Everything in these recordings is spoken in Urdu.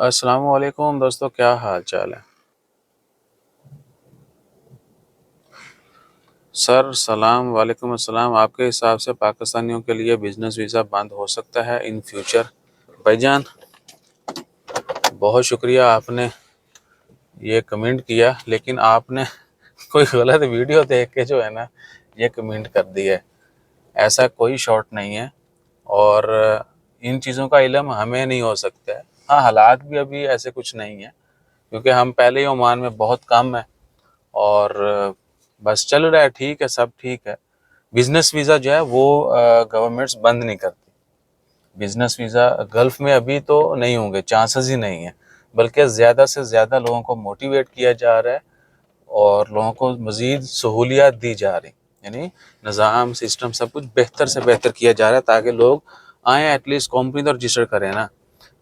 السلام علیکم دوستو، کیا حال چال ہے؟ سر سلام، وعلیکم السلام۔ آپ کے حساب سے پاکستانیوں کے لیے بزنس ویزا بند ہو سکتا ہے ان فیوچر؟ بھائی جان بہت شکریہ، آپ نے یہ کمنٹ کیا، لیکن آپ نے کوئی غلط ویڈیو دیکھ کے جو ہے نا یہ کمنٹ کر دی ہے۔ ایسا کوئی شارٹ نہیں ہے، اور ان چیزوں کا علم ہمیں نہیں ہو سکتا ہے۔ ہاں، حالات بھی ابھی ایسے کچھ نہیں ہیں، کیونکہ ہم پہلے ہی عمان میں بہت کم ہے، اور بس چل رہا ہے، ٹھیک ہے، سب ٹھیک ہے۔ بزنس ویزا جو ہے وہ گورنمنٹس بند نہیں کرتی۔ بزنس ویزا گلف میں ابھی تو نہیں ہوں گے، چانسز ہی نہیں ہیں، بلکہ زیادہ سے زیادہ لوگوں کو موٹیویٹ کیا جا رہا ہے اور لوگوں کو مزید سہولیات دی جا رہی، یعنی نظام سسٹم سب کچھ بہتر سے بہتر کیا جا رہا ہے، تاکہ لوگ آئیں، ایٹ لیسٹ کمپنی تو رجسٹر کریں نا،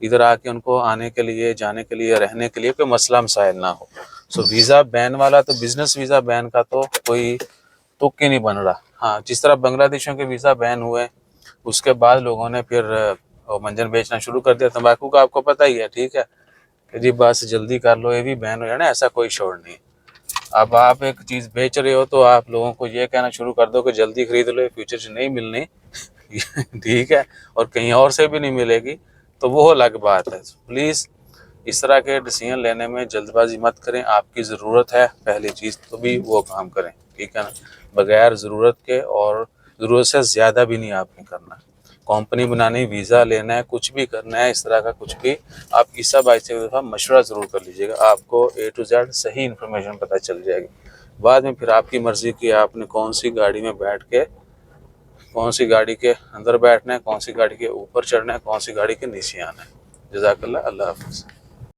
ادھر آ کے ان کو آنے کے لیے، جانے کے لیے، رہنے کے لیے کوئی مسئلہ مسائل نہ ہو۔ سو ویزا بین والا تو بزنس ویزا بین کا تو کوئی تک ہی نہیں بن رہا۔ ہاں، جس طرح بنگلہ دیشوں کے ویزا بین ہوئے، اس کے بعد لوگوں نے پھر منجن بیچنا شروع کر دیا۔ تمباکو کا آپ کو پتہ ہی ہے، ٹھیک ہے کہ جی بس جلدی کر لو، یہ بھی بین ہو جانا، ایسا کوئی شور نہیں۔ اب آپ ایک چیز بیچ رہے ہو تو آپ لوگوں کو یہ کہنا شروع کر دو کہ جلدی خرید لو، یہ فیوچر سے نہیں ملنی، ٹھیک ہے، اور کہیں اور سے بھی نہیں ملے گی، تو وہ الگ بات ہے۔ پلیز اس طرح کے ڈیسیژن لینے میں جلد بازی مت کریں۔ آپ کی ضرورت ہے پہلی چیز تو بھی وہ کام کریں، ٹھیک ہے نا، بغیر ضرورت کے، اور ضرورت سے زیادہ بھی نہیں آپ نے کرنا۔ کمپنی بنانی، ویزا لینا ہے، کچھ بھی کرنا ہے اس طرح کا کچھ بھی، آپ اس سب بھائی سے ایک دفعہ مشورہ ضرور کر لیجیے گا، آپ کو A to Z صحیح انفارمیشن پتہ چل جائے گی۔ بعد میں پھر آپ کی مرضی کی آپ نے کون سی گاڑی میں بیٹھ کے، کون سی گاڑی کے اندر بیٹھنا ہے، کون سی گاڑی کے اوپر چڑھنا ہے، کون سی گاڑی کے نیچے آنا ہے۔ جزاک اللہ، اللہ حافظ۔